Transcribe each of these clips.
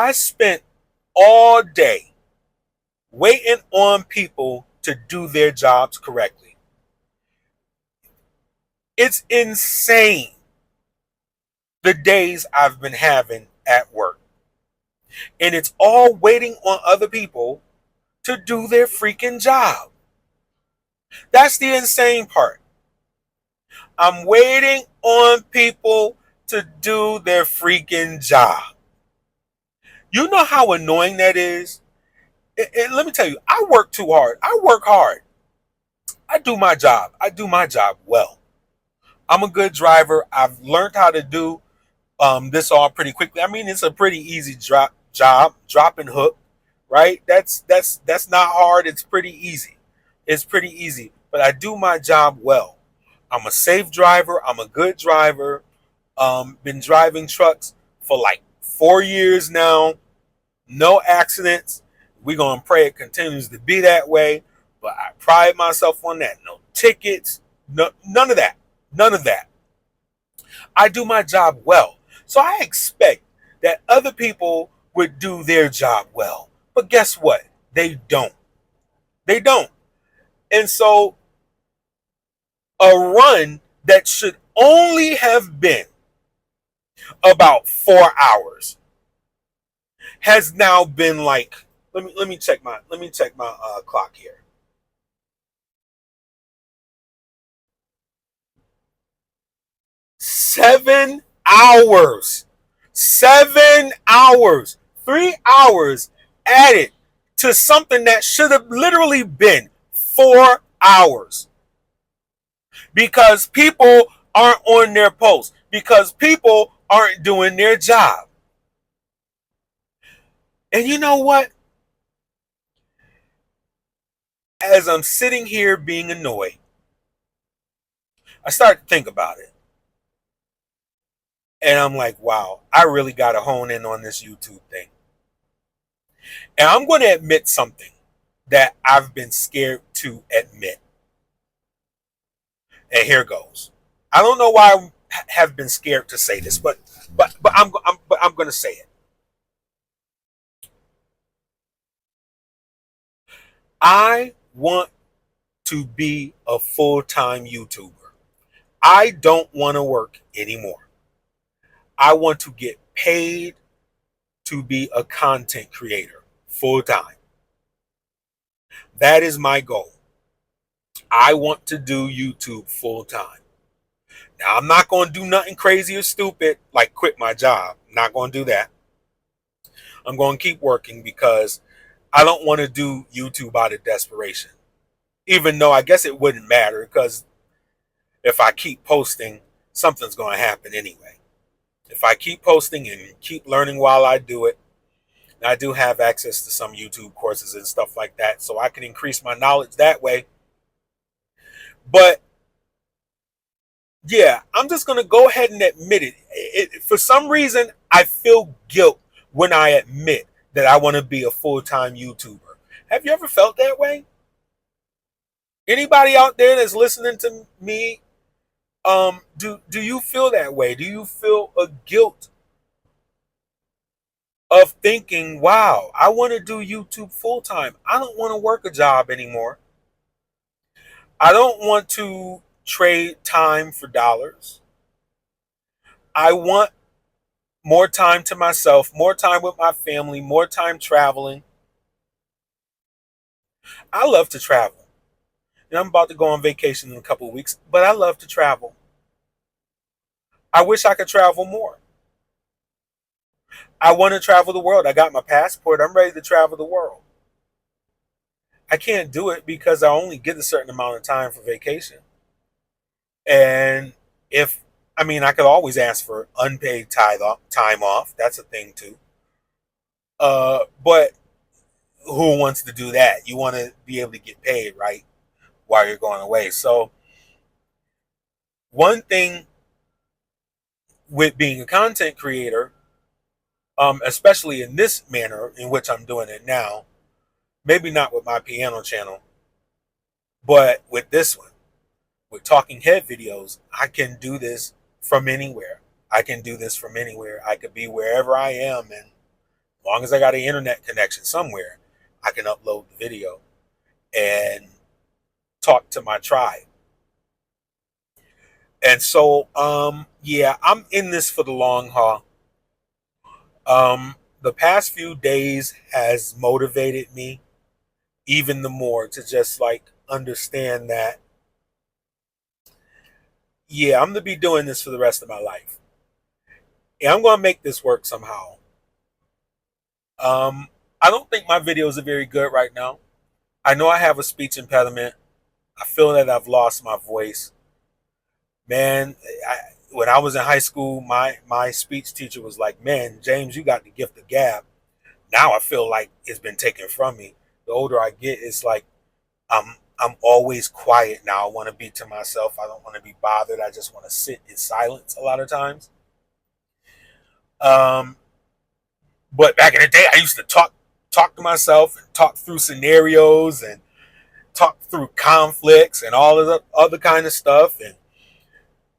I spent all day waiting on people to do their jobs correctly. It's insane the days I've been having at work. And it's all waiting on other people to do their freaking job. That's the insane part. I'm waiting on people to do their freaking job. You know how annoying that is? And let me tell you, I work too hard. I work hard. I do my job. I do my job well. I'm a good driver. I've learned how to do this all pretty quickly. I mean, it's a pretty easy drop and hook, right? That's not hard. It's pretty easy. It's pretty easy. But I do my job well. I'm a safe driver. I'm a good driver. Been driving trucks for like 4 years now. No accidents. We're gonna pray it continues to be that way. But I pride myself on that. No tickets. No, none of that. None of that. I do my job well. So I expect that other people would do their job well. But guess what? They don't. They don't. And so a run that should only have been about 4 hours has now been like, let me check my clock here. 7 hours. 7 hours. 3 hours added to something that should have literally been 4 hours. Because people aren't on their post. Because people aren't doing their job. And you know what? As I'm sitting here being annoyed, I start to think about it. And I'm like, wow, I really got to hone in on this YouTube thing. And I'm going to admit something that I've been scared to admit. And here goes. I don't know why I have been scared to say this, but I'm going to say it. I want to be a full-time YouTuber. I don't want to work anymore. I want to get paid to be a content creator full-time. That is my goal. I want to do YouTube full-time. Now, I'm not going to do nothing crazy or stupid like quit my job. I'm not going to do that. I'm going to keep working because I don't want to do YouTube out of desperation. Even though I guess it wouldn't matter because if I keep posting, something's going to happen anyway. If I keep posting and keep learning while I do it, and I do have access to some YouTube courses and stuff like that, so I can increase my knowledge that way. But yeah, I'm just going to go ahead and admit it. For some reason, I feel guilt when I admit that I want to be a full-time YouTuber. Have you ever felt that way? Anybody out there that's listening to me, do you feel that way? Do you feel a guilt of thinking, wow, I want to do YouTube full-time. I don't want to work a job anymore. I don't want to trade time for dollars. I want more time to myself, more time with my family, more time traveling. I love to travel. And I'm about to go on vacation in a couple of weeks, but I love to travel. I wish I could travel more. I want to travel the world. I got my passport. I'm ready to travel the world. I can't do it because I only get a certain amount of time for vacation. And I could always ask for unpaid time off. That's a thing too. But who wants to do that? You want to be able to get paid, right? While you're going away. So one thing with being a content creator, especially in this manner in which I'm doing it now, maybe not with my piano channel, but with this one, with talking head videos, I can do this from anywhere. I can do this from anywhere. I could be wherever I am and As long as I got an internet connection somewhere, I can upload the video and talk to my tribe. And so, yeah, I'm in this for the long haul. The past few days has motivated me even the more to just like understand that, yeah, I'm gonna be doing this for the rest of my life. And I'm gonna make this work somehow. Um, I don't think my videos are very good right now. I know I have a speech impediment. I feel that I've lost my voice. Man, when I was in high school, my speech teacher was like, "Man, James, you got the gift of gab." Now I feel like it's been taken from me. The older I get, it's like I'm always quiet now. I want to be to myself. I don't want to be bothered. I just want to sit in silence a lot of times. Um, but back in the day, I used to talk to myself and talk through scenarios and talk through conflicts and all of the other kind of stuff and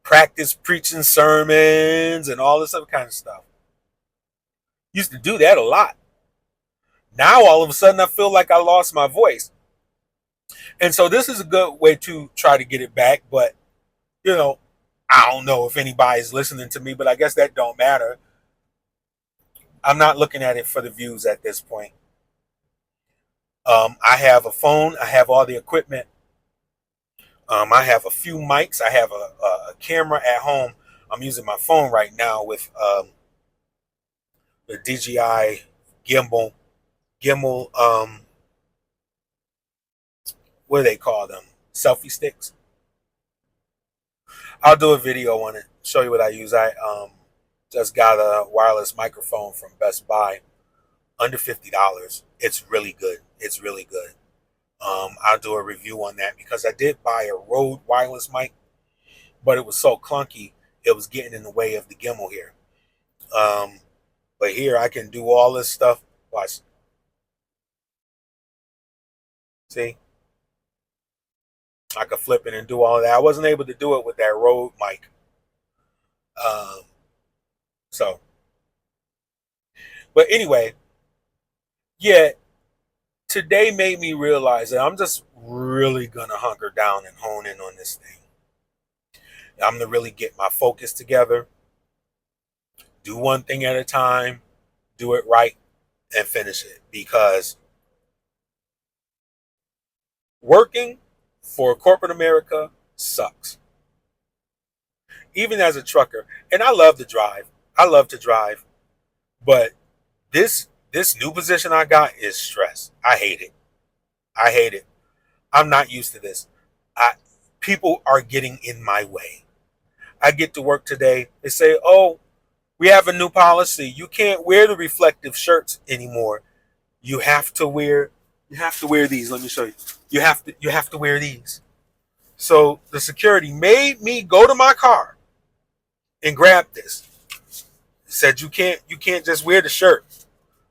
practice preaching sermons and all this other kind of stuff. Used to do that a lot. Now all of a sudden I feel like I lost my voice. And so this is a good way to try to get it back, but you know, I don't know if anybody's listening to me, but I guess that don't matter. I'm not looking at it for the views at this point. I have a phone, I have all the equipment. I have a few mics, I have a camera at home. I'm using my phone right now with the DJI gimbal, what do they call them? Selfie sticks. I'll do a video on it, show you what I use. I just got a wireless microphone from Best Buy, under $50. It's really good. It's really good. I'll do a review on that because I did buy a Rode wireless mic, but it was so clunky, it was getting in the way of the gimbal here. But here I can do all this stuff. Watch. See? I could flip it and do all of that. I wasn't able to do it with that Rode mic. Um, so, but anyway, yeah, today made me realize that I'm just really gonna hunker down and hone in on this thing. I'm gonna really get my focus together, do one thing at a time, do it right, and finish it. Because working for corporate America sucks. Even as a trucker, and I love to drive. I love to drive, but this new position I got is stress. I hate it. I hate it. I'm not used to this. I People are getting in my way. I get to work today. They say, "Oh, we have a new policy. You can't wear the reflective shirts anymore. You have to wear these. Let me show you. You have to wear these." So the security made me go to my car and grab this. Said you can't just wear the shirt.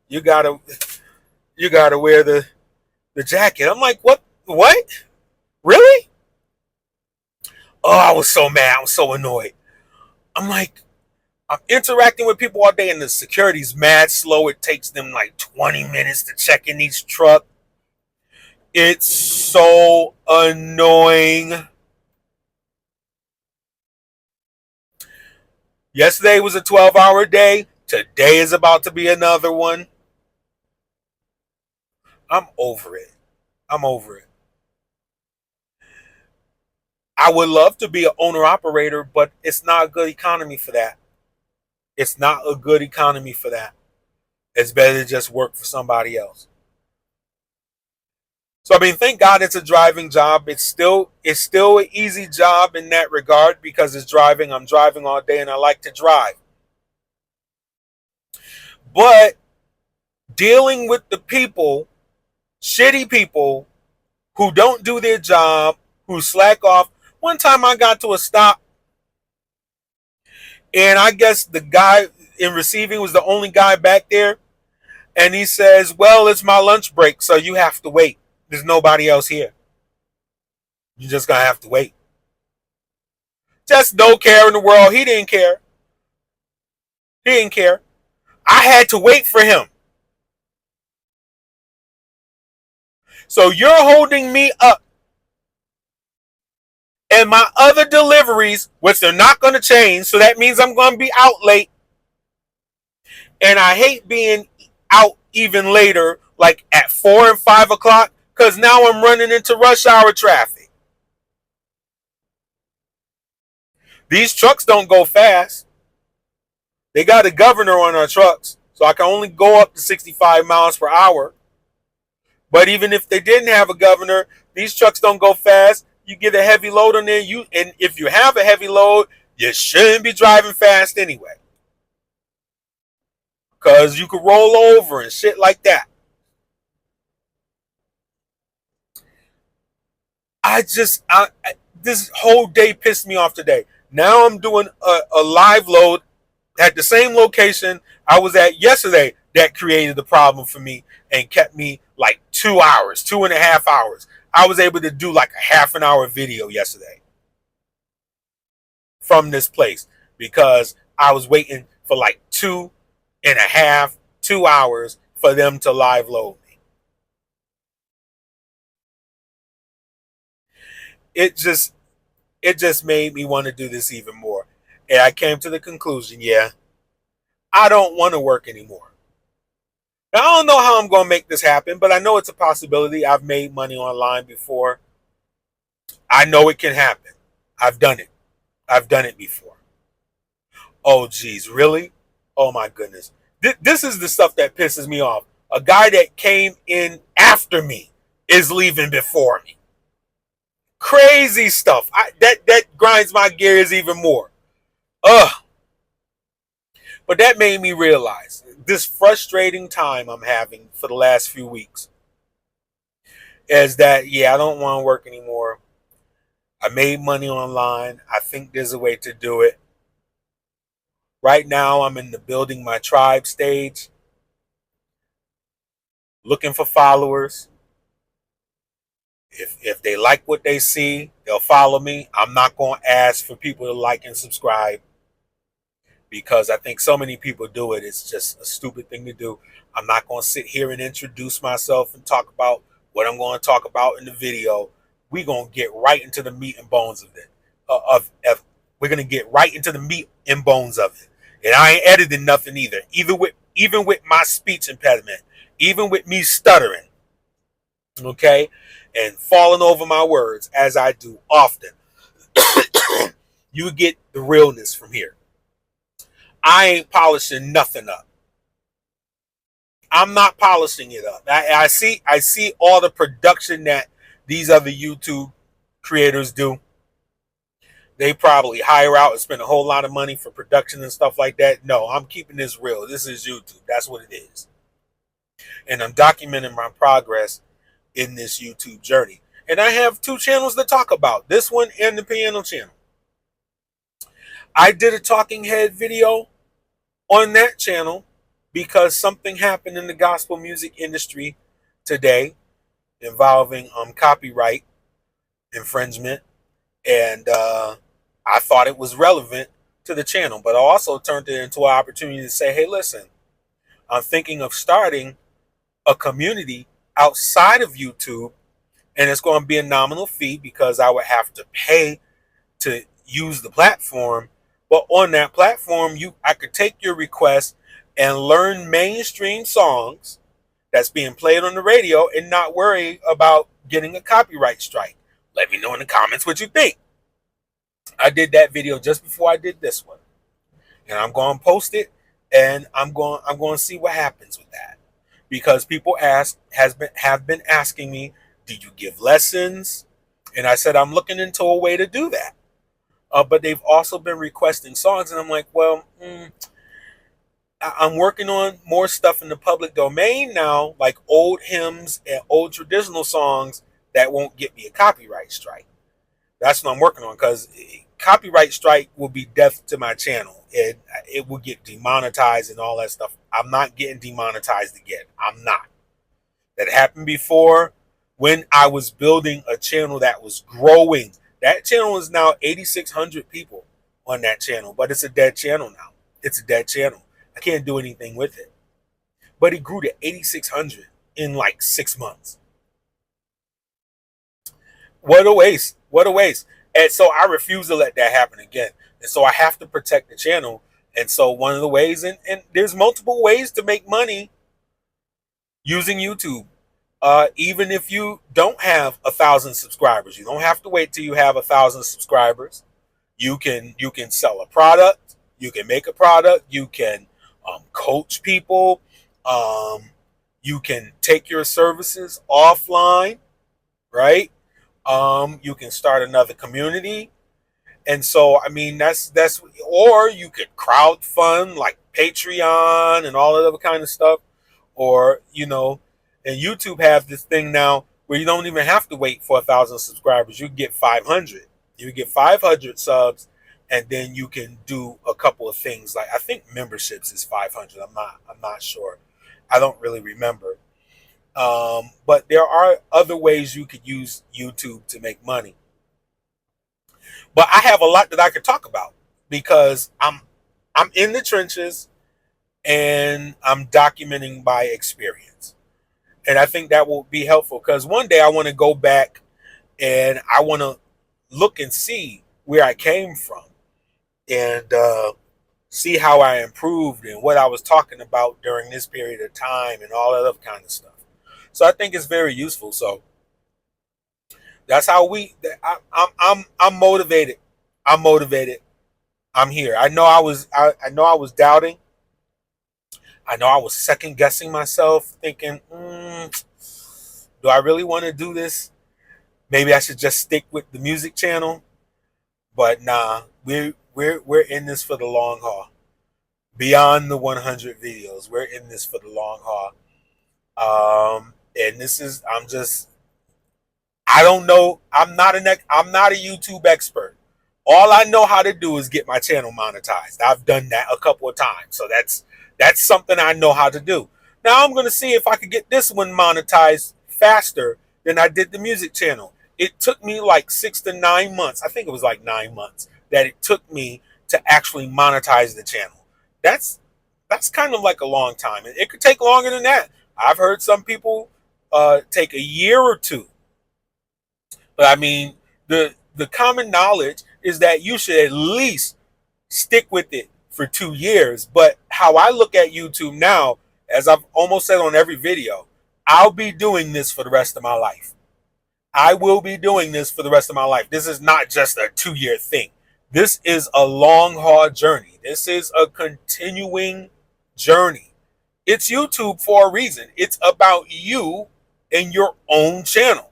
You gotta wear the jacket. I'm like, what? What? Really? Oh, I was so mad. I was so annoyed. I'm like, I'm interacting with people all day and the security's mad slow. It takes them like 20 minutes to check in each truck. It's so annoying. Yesterday was a 12-hour day. Today is about to be another one. I'm over it. I'm over it. I would love to be an owner operator, but it's not a good economy for that. It's not a good economy for that. It's better to just work for somebody else. So I mean, thank God it's a driving job. It's still an easy job in that regard because it's driving. I'm driving all day and I like to drive. But dealing with the people, shitty people who don't do their job, who slack off. One time I got to a stop and I guess the guy in receiving was the only guy back there. And he says, "Well, it's my lunch break, so you have to wait. There's nobody else here. You're just going to have to wait." Just no care in the world. He didn't care. He didn't care. I had to wait for him. So you're holding me up, and my other deliveries, which they're not going to change, so that means I'm going to be out late. And I hate being out even later, like at 4 and 5 o'clock, because now I'm running into rush hour traffic. These trucks don't go fast. They got a governor on our trucks, so I can only go up to 65 miles per hour. But even if they didn't have a governor, these trucks don't go fast. You get a heavy load on there, and if you have a heavy load, you shouldn't be driving fast anyway, because you could roll over and shit like that. This whole day pissed me off today. Now I'm doing a live load at the same location I was at yesterday. That created the problem for me and kept me like 2 hours, 2.5 hours. I was able to do like a half an hour video yesterday from this place because I was waiting for like 2.5, 2 hours for them to live load me. It just made me want to do this even more. And I came to the conclusion, yeah, I don't want to work anymore. Now, I don't know how I'm going to make this happen, but I know it's a possibility. I've made money online before. I know it can happen. I've done it. I've done it before. Oh, geez, really? Oh, my goodness. This is the stuff that pisses me off. A guy that came in after me is leaving before me. Crazy stuff. That grinds my gears even more. Ugh. But that made me realize this frustrating time I'm having for the last few weeks is that, yeah, I don't want to work anymore. I made money online. I think there's a way to do it. Right now, I'm in the building my tribe stage, looking for followers. If they like what they see, they'll follow me. I'm not going to ask for people to like and subscribe because I think so many people do it. It's just a stupid thing to do. I'm not going to sit here and introduce myself and talk about what I'm going to talk about in the video. We're going to get right into the meat and bones of it. We're going to get right into the meat and bones of it. And I ain't editing nothing either. Even with my speech impediment, even with me stuttering, okay, and falling over my words as I do often, you get the realness from here. I ain't polishing nothing up. I'm not polishing it up. I see all the production that these other YouTube creators do. They probably hire out and spend a whole lot of money for production and stuff like that. No, I'm keeping this real. This is YouTube. That's what it is. And I'm documenting my progress in this YouTube journey. And I have 2 channels to talk about. This one and the piano channel. I did a talking head video on that channel because something happened in the gospel music industry today involving copyright infringement. And I thought it was relevant to the channel, but I also turned it into an opportunity to say, hey, listen, I'm thinking of starting a community outside of YouTube, and it's going to be a nominal fee because I would have to pay to use the platform. But on that platform, I could take your request and learn mainstream songs that's being played on the radio and not worry about getting a copyright strike. Let me know in the comments what you think. I did that video just before I did this one, and I'm going to post it, and I'm going to see what happens with that, because people have been asking me, do you give lessons? And I said I'm looking into a way to do that. But they've also been requesting songs, and I'm like, well, I'm working on more stuff in the public domain now, like old hymns and old traditional songs that won't get me a copyright strike. That's what I'm working on, because copyright strike will be death to my channel. It will get demonetized and all that stuff. I'm not getting demonetized again. I'm not. That happened before when I was building a channel that was growing. That channel is now 8,600 people on that channel, but it's a dead channel now. It's a dead channel. I can't do anything with it. But it grew to 8,600 in like 6 months. What a waste. What a waste. And so I refuse to let that happen again. And so I have to protect the channel. And so one of the ways, and there's multiple ways to make money using YouTube. Even if you don't have 1,000 subscribers, you don't have to wait till you have 1,000 subscribers. You can sell a product. You can make a product. You can coach people. Um, you can take your services offline, right? You can start another community. And so, I mean, that's, or you could crowd fund like Patreon and all that other kind of stuff. Or, and YouTube have this thing now where you don't even have to wait for 1,000 subscribers. You get 500. You get 500 subs, and then you can do a couple of things. Like I think memberships is 500. I'm not sure. I don't really remember. But there are other ways you could use YouTube to make money. But I have a lot that I could talk about because I'm in the trenches and I'm documenting by experience. And I think that will be helpful because one day I want to go back and I want to look and see where I came from and see how I improved and what I was talking about during this period of time and all that other kind of stuff. So I think it's very useful. So that's how I'm motivated. I'm motivated. I'm here. I know I was doubting. I know I was second guessing myself, thinking, do I really want to do this? Maybe I should just stick with the music channel. But nah, we're in this for the long haul. Beyond the 100 videos, we're in this for the long haul. And this is I don't know. I'm not a YouTube expert. All I know how to do is get my channel monetized. I've done that a couple of times. So that's something I know how to do. Now I'm going to see if I could get this one monetized faster than I did the music channel. It took me like 6 to 9 months. I think it was like 9 months that it took me to actually monetize the channel. That's kind of like a long time. It could take longer than that. I've heard some people take a year or two. But I mean, the common knowledge is that you should at least stick with it for 2 years. But how I look at YouTube now, as I've almost said on every video, I'll be doing this for the rest of my life. I will be doing this for the rest of my life. This is not just a 2-year thing. This is a long, hard journey. This is a continuing journey. It's YouTube for a reason. It's about you and your own channel.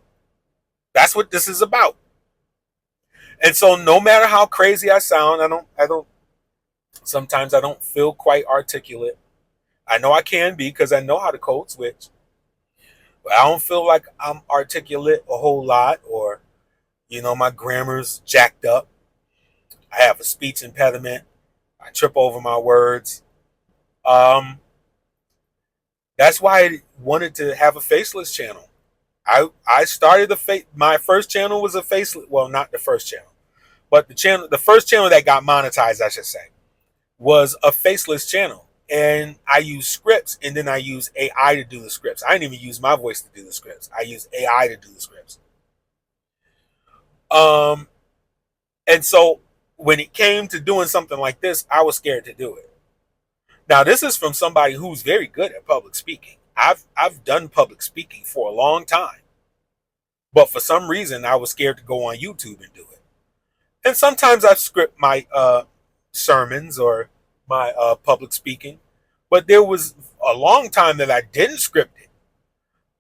That's what this is about. And so no matter how crazy I sound, sometimes I don't feel quite articulate. I know I can be because I know how to code switch. But I don't feel like I'm articulate a whole lot or, my grammar's jacked up. I have a speech impediment. I trip over my words. That's why I wanted to have a faceless channel. I started my first channel was a faceless, well, not the first channel, but the first channel that got monetized, I should say, was a faceless channel. And I use scripts, and then I use AI to do the scripts. I didn't even use my voice to do the scripts. I use AI to do the scripts. And so when it came to doing something like this, I was scared to do it. Now, this is from somebody who's very good at public speaking. I've done public speaking for a long time. But for some reason, I was scared to go on YouTube and do it. And sometimes I script my sermons or my public speaking. But there was a long time that I didn't script it.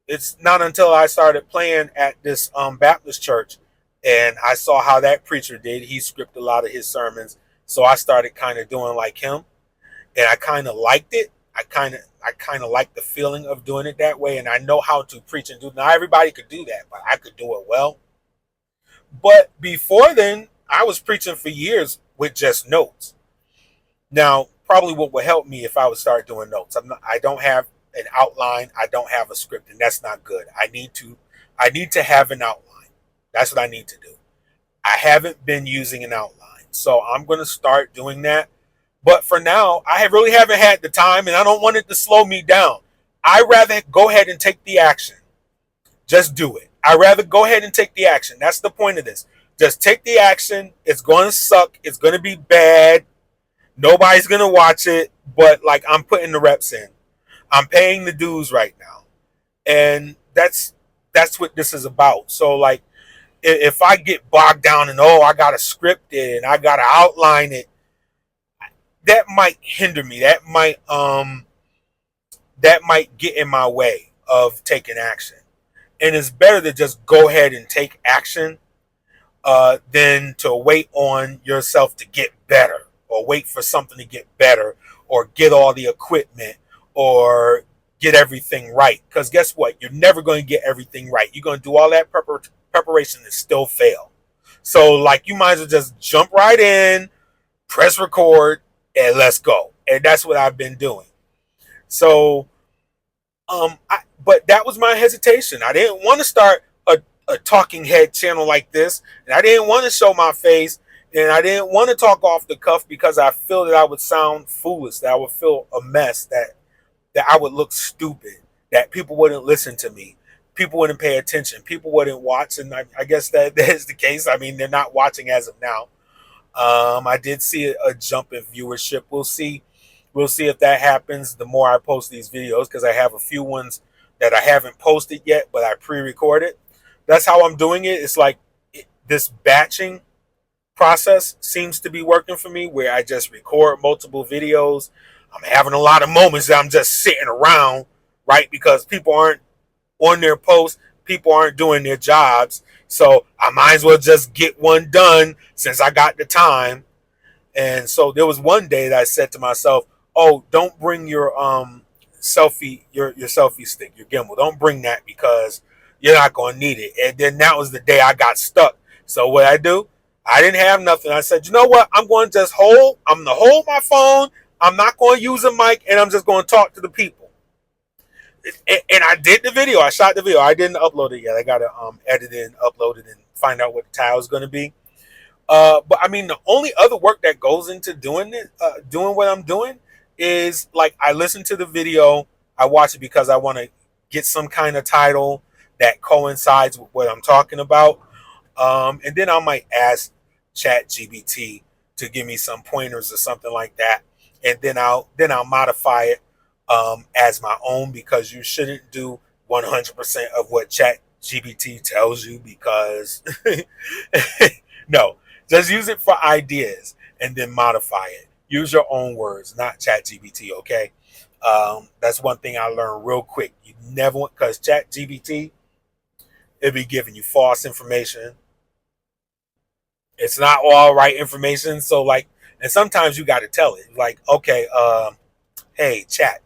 It's not until I started playing at this Baptist church and I saw how that preacher did. He scripted a lot of his sermons. So I started kind of doing like him. And I kind of liked it. I kind of like the feeling of doing it that way. And I know how to preach and do. Not everybody could do that, but I could do it well. But before then, I was preaching for years with just notes. Now, probably what would help me if I would start doing notes. I don't have an outline. I don't have a script, and that's not good. I need to have an outline. That's what I need to do. I haven't been using an outline. So I'm going to start doing that. But for now, I really haven't had the time, and I don't want it to slow me down. I'd rather go ahead and take the action. Just do it. I'd rather go ahead and take the action. That's the point of this. Just take the action. It's going to suck. It's going to be bad. Nobody's going to watch it, but like I'm putting the reps in. I'm paying the dues right now. And that's what this is about. So like if I get bogged down and I got to script it and I got to outline it, that might hinder me. That might get in my way of taking action. And it's better to just go ahead and take action than to wait on yourself to get better or wait for something to get better or get all the equipment or get everything right. Because guess what? You're never going to get everything right. You're going to do all that preparation and still fail. So like you might as well just jump right in, press record, and let's go. And that's what I've been doing. So but that was my hesitation. I didn't want to start a talking head channel like this, and I didn't want to show my face, and I didn't want to talk off the cuff because I feel that I would sound foolish, that I would feel a mess, that I would look stupid, that people wouldn't listen to me, people wouldn't pay attention, people wouldn't watch, and I guess that is the case. I mean, they're not watching as of now. I did see a jump in viewership. We'll see if that happens the more I post these videos, because I have a few ones that I haven't posted yet, but I pre-recorded. That's how I'm doing it. It's like this batching process seems to be working for me, where I just record multiple videos. I'm having a lot of moments that I'm just sitting around, right? Because people aren't on their posts, people aren't doing their jobs. So I might as well just get one done since I got the time. And so there was one day that I said to myself, oh, don't bring your selfie, your selfie stick, your gimbal. Don't bring that because you're not going to need it. And then that was the day I got stuck. So what I do, I didn't have nothing. I said, you know what? I'm going to hold my phone. I'm not going to use a mic, and I'm just going to talk to the people. And I did the video. I shot the video. I didn't upload it yet. I got to edit it and upload it and find out what the title is going to be. But I mean, the only other work that goes into doing it, doing what I'm doing, is like I listen to the video, I watch it because I want to get some kind of title that coincides with what I'm talking about, and then I might ask ChatGPT to give me some pointers or something like that, and then I'll modify it as my own, because you shouldn't do 100% of what ChatGPT tells you, because no. Just use it for ideas and then modify it. Use your own words, not ChatGPT, okay? That's one thing I learned real quick. You never want, because ChatGPT, it'll be giving you false information. It's not all right information. So like, and sometimes you got to tell it, like, okay, hey, chat,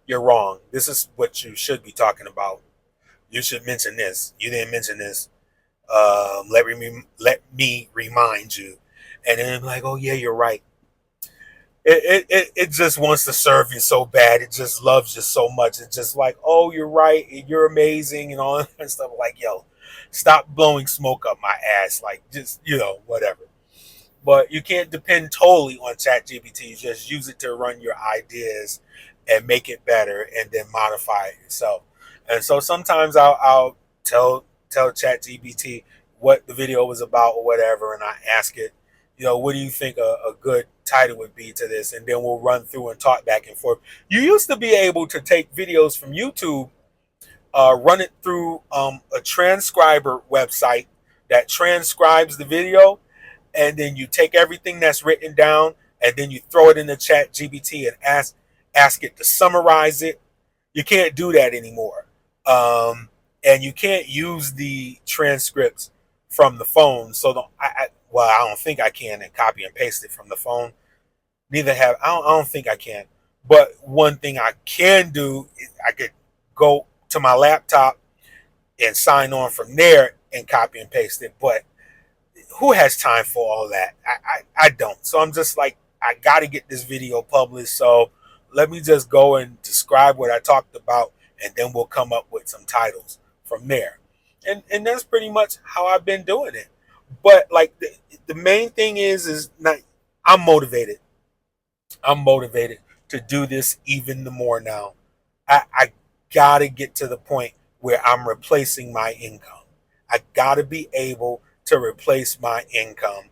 you're wrong. This is what you should be talking about. You should mention this. You didn't mention this. Let me remind you. And then I'm like, oh yeah, you're right. It just wants to serve you so bad. It just loves you so much. It's just like, oh, you're right, you're amazing, and all that stuff. Like, yo, stop blowing smoke up my ass. Like, just, whatever. But you can't depend totally on ChatGPT. Just use it to run your ideas and make it better, and then modify it yourself. And so sometimes I'll tell ChatGPT what the video was about or whatever, and I ask it, what do you think a good title would be to this? And then we'll run through and talk back and forth. You used to be able to take videos from YouTube, run it through a transcriber website that transcribes the video, and then you take everything that's written down, and then you throw it in the ChatGPT and ask it to summarize it. You can't do that anymore. And you can't use the transcripts from the phone. So I don't think I can, and copy and paste it from the phone. I don't think I can. But one thing I can do is I could go to my laptop and sign on from there and copy and paste it. But who has time for all that? I don't. So I'm just like, I got to get this video published. So let me just go and describe what I talked about, and then we'll come up with some titles from there. And that's pretty much how I've been doing it. But like the main thing is not, I'm motivated. I'm motivated to do this even the more now. I gotta get to the point where I'm replacing my income. I got to be able to replace my income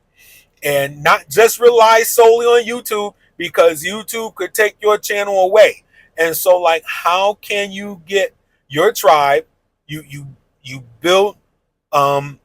and not just rely solely on YouTube, because YouTube could take your channel away. And so, like, how can you get your tribe? You build um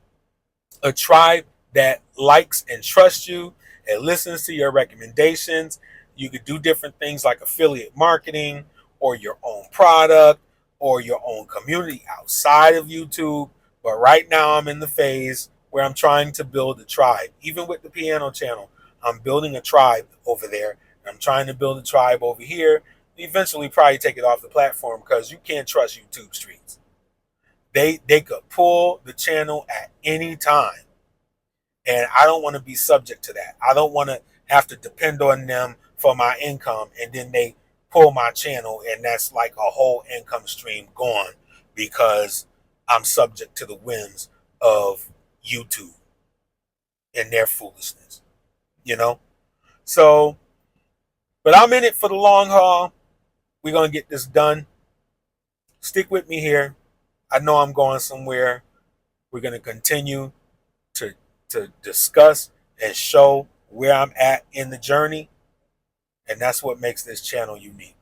a tribe that likes and trusts you and listens to your recommendations. You could do different things like affiliate marketing or your own product or your own community outside of YouTube. But right now, I'm in the phase where I'm trying to build a tribe. Even with the piano channel, I'm building a tribe over there. I'm trying to build a tribe over here. Eventually, probably take it off the platform because you can't trust YouTube streets. They could pull the channel at any time. And I don't want to be subject to that. I don't want to have to depend on them for my income, and then they pull my channel and that's like a whole income stream gone because I'm subject to the whims of YouTube and their foolishness, you know? So, but I'm in it for the long haul. We're going to get this done. Stick with me here. I know I'm going somewhere. We're going to continue to discuss and show where I'm at in the journey. And that's what makes this channel unique.